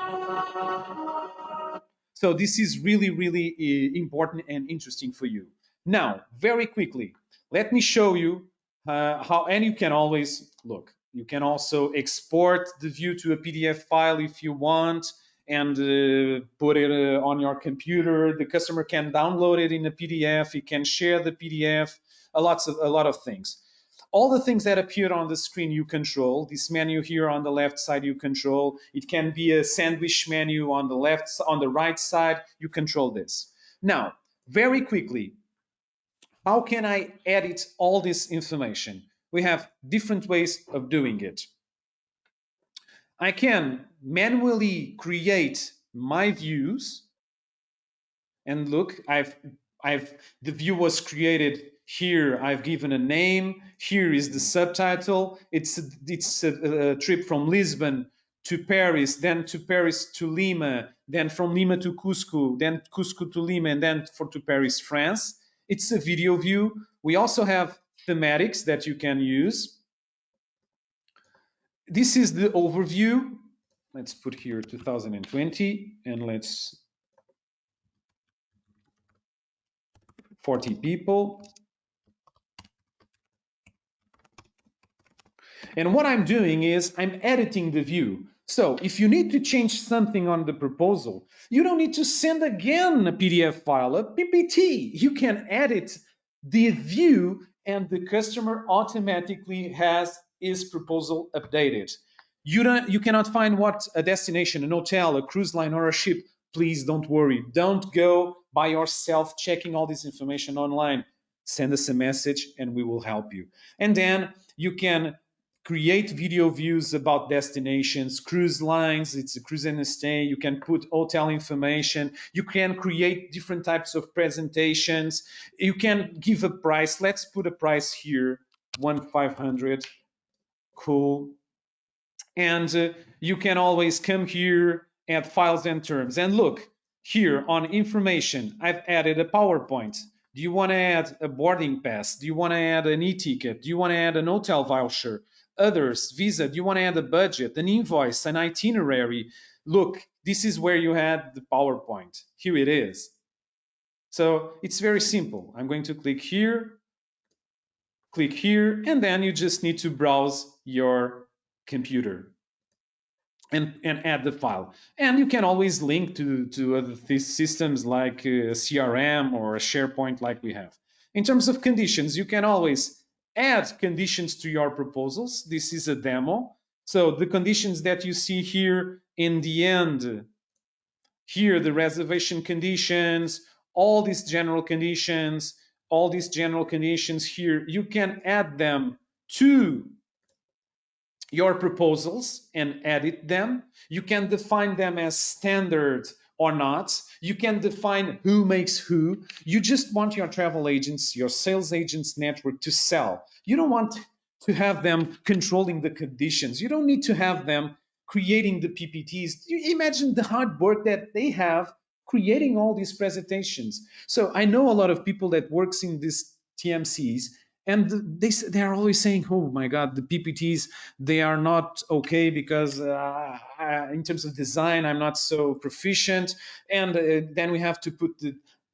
So this is really, really important and interesting for you. Now, very quickly, let me show you how, and you can always, look, you can also export the view to a PDF file if you want, and put it on your computer. The customer can download it in a PDF, he can share the PDF, a lot of things. All the things that appear on the screen you control. This menu here on the left side you control. It can be a sandwich menu on the right side. You control this. Now, very quickly, how can I edit all this information? We have different ways of doing it. I can manually create my views. And look, the view was created here. I've given a name. Here is the subtitle. It's a trip from Lisbon to Paris, then to Paris to Lima, then from Lima to Cusco, then Cusco to Lima, and then to Paris, France. It's a video view. We also have thematics that you can use. This is the overview. Let's put here 2020, and let's 40 people. And what I'm doing is I'm editing the view. So if you need to change something on the proposal, you don't need to send again a PDF file, a PPT. You can edit the view and the customer automatically has his proposal updated. You cannot find what a destination, an hotel, a cruise line, or a ship. Please don't worry. Don't go by yourself checking all this information online. Send us a message and we will help you. And then you can create video views about destinations, cruise lines, it's a cruise and a stay. You can put hotel information. You can create different types of presentations. You can give a price. Let's put a price here, 1,500. Cool. And you can always come here, add files and terms. And look, here on information, I've added a PowerPoint. Do you want to add a boarding pass? Do you want to add an e-ticket? Do you want to add an hotel voucher? Others, Visa, do you want to add a budget, an invoice, an itinerary? Look, this is where you had the PowerPoint. Here it is. So it's very simple. I'm going to click here, and then you just need to browse your computer and add the file. And you can always link to other systems like a CRM or a SharePoint like we have. In terms of conditions, you can always add conditions to your proposals. This is a demo. So the conditions that you see here in the end, here the reservation conditions, all these general conditions, here, you can add them to your proposals and edit them. You can define them as standard or not. You can define who makes who. You just want your travel agents, your sales agents network to sell. You don't want to have them controlling the conditions. You don't need to have them creating the PPTs. You imagine the hard work that they have creating all these presentations. So I know a lot of people that works in these TMCs, and they are always saying, oh my God, the PPTs, they are not okay because in terms of design, I'm not so proficient. And then we have to put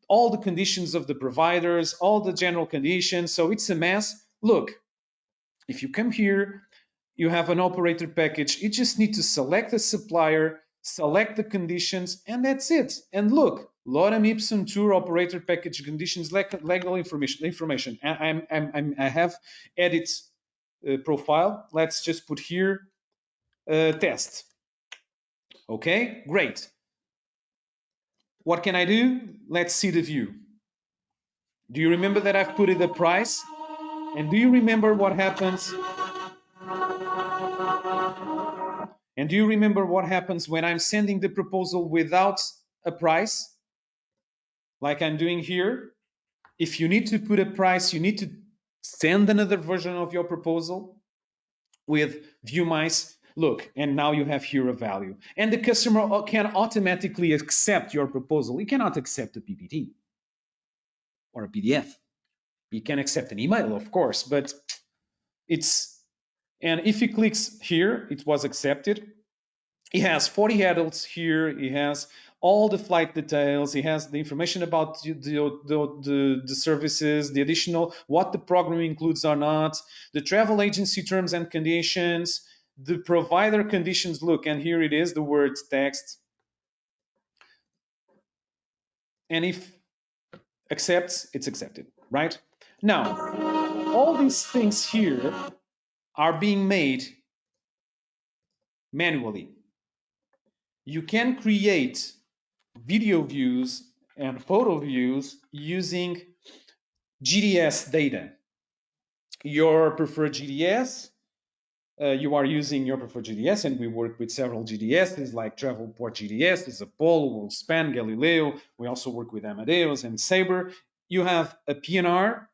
all the conditions of the providers, all the general conditions. So it's a mess. Look, if you come here, you have an operator package. You just need to select the supplier, select the conditions, and that's it. And look, lorem ipsum tour operator package conditions, legal information. I have edit profile. Let's just put here test. Okay, great. What can I do? Let's see the view. Do you remember that I've put in the price? And do you remember what happens? And do you remember what happens when I'm sending the proposal without a price, like I'm doing here? If you need to put a price, you need to send another version of your proposal with Viewmice. Look, and now you have here a value. And the customer can automatically accept your proposal. He cannot accept a PPT or a PDF. He can accept an email, of course, but and if he clicks here, it was accepted. He has 40 adults here. He has all the flight details. He has the information about the services, the additional, what the program includes or not, the travel agency terms and conditions, the provider conditions. Look, and here it is, the words text. And if accepts, it's accepted, right? Now, all these things here are being made manually. You can create video views and photo views using GDS data. Your preferred GDS, you are using your preferred GDS, and we work with several GDSs like Travelport GDS, Apollo, WorldSpan, Galileo. We also work with Amadeus and Sabre. You have a PNR,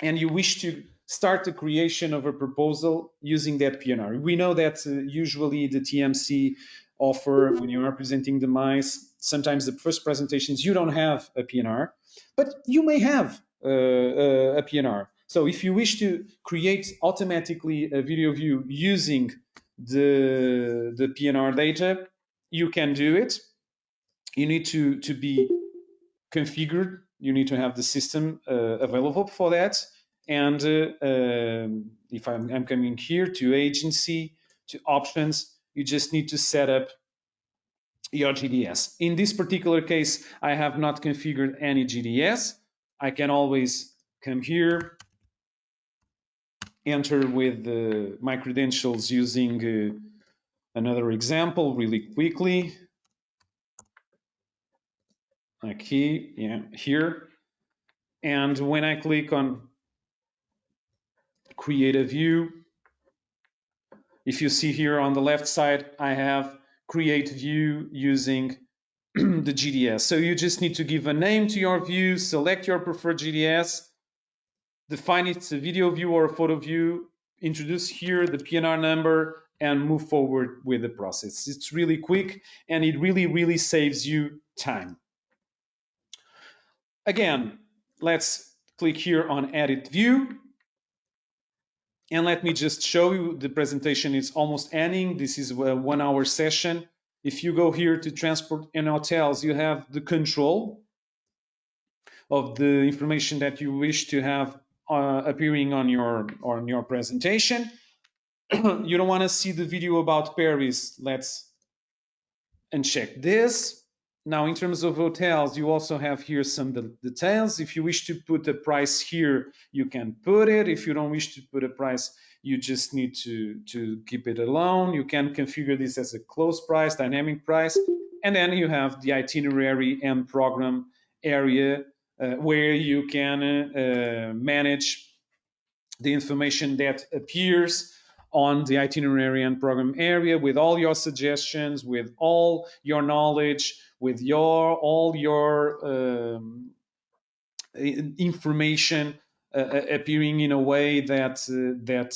and you wish to start the creation of a proposal using that PNR. We know that usually the TMC offer, when you are presenting the mice, sometimes the first presentations, you don't have a PNR, but you may have a PNR. So if you wish to create automatically a video view using the PNR data, you can do it. You need to be configured. You need to have the system available for that. And if I'm coming here to agency, to options, you just need to set up your GDS. In this particular case, I have not configured any GDS. I can always come here, enter with my credentials using another example really quickly. Like here. And when I click on create a view, if you see here on the left side, I have create view using the GDS. So you just need to give a name to your view, select your preferred GDS, define it's a video view or a photo view, introduce here the PNR number, and move forward with the process. It's really quick, and it really, really saves you time. Again, let's click here on edit view. And let me just show you, the presentation is almost ending. This is a 1 hour session. If you go here to transport and hotels, you have the control of the information that you wish to have appearing on your presentation. You don't want to see the video about Paris. Let's uncheck this. Now, in terms of hotels, you also have here some details. If you wish to put a price here, you can put it. If you don't wish to put a price, you just need to keep it alone. You can configure this as a closed price, dynamic price. And then you have the itinerary and program area where you can manage the information that appears on the itinerary and program area with all your suggestions, with all your knowledge, with all your information appearing in a way that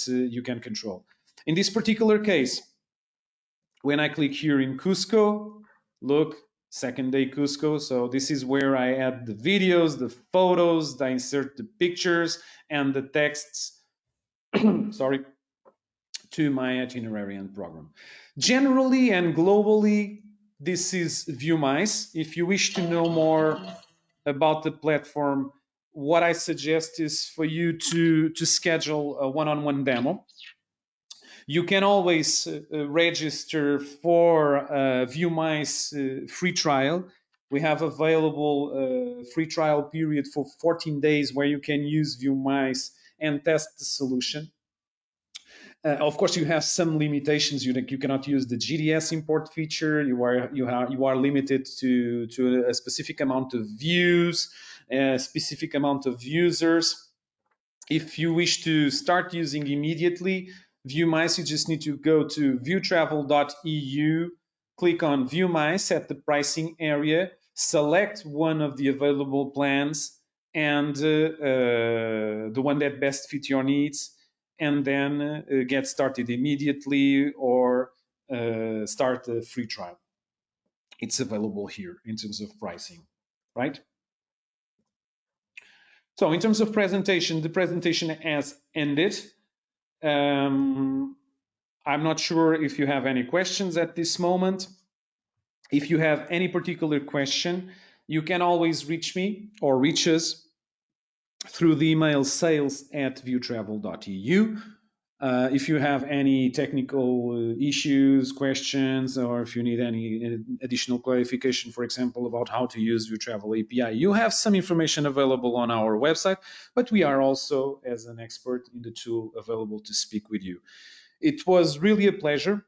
you can control. In this particular case, when I click here in Cusco, look, second day Cusco. So this is where I add the videos, the photos, I insert the pictures and the texts, sorry, to my itinerary and program. Generally and globally, this is Viewmice. If you wish to know more about the platform, what I suggest is for you to schedule a one-on-one demo. You can always register for a Viewmice free trial. We have available free trial period for 14 days where you can use Viewmice and test the solution. Of course, you have some limitations. You cannot use the GDS import feature. You are limited to a specific amount of views, a specific amount of users. If you wish to start using immediately Viewmice, you just need to go to viewtravel.eu, click on Viewmice at the pricing area, select one of the available plans and the one that best fits your needs, and then get started immediately or start a free trial. It's available here in terms of pricing, right? So in terms of presentation, the presentation has ended. I'm not sure if you have any questions at this moment. If you have any particular question, you can always reach me or reach us through the email sales@viewtravel.eu. If you have any technical issues, questions, or if you need any additional clarification, for example, about how to use Viewtravel API, you have some information available on our website, but we are also, as an expert in the tool, available to speak with you. It was really a pleasure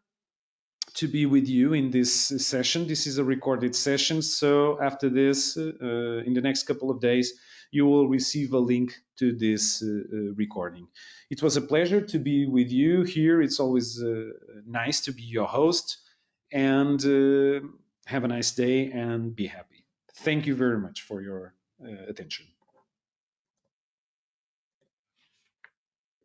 to be with you in this session. This is a recorded session, so after this, in the next couple of days, you will receive a link to this recording. It was a pleasure to be with you here. It's always nice to be your host. And have a nice day and be happy. Thank you very much for your attention.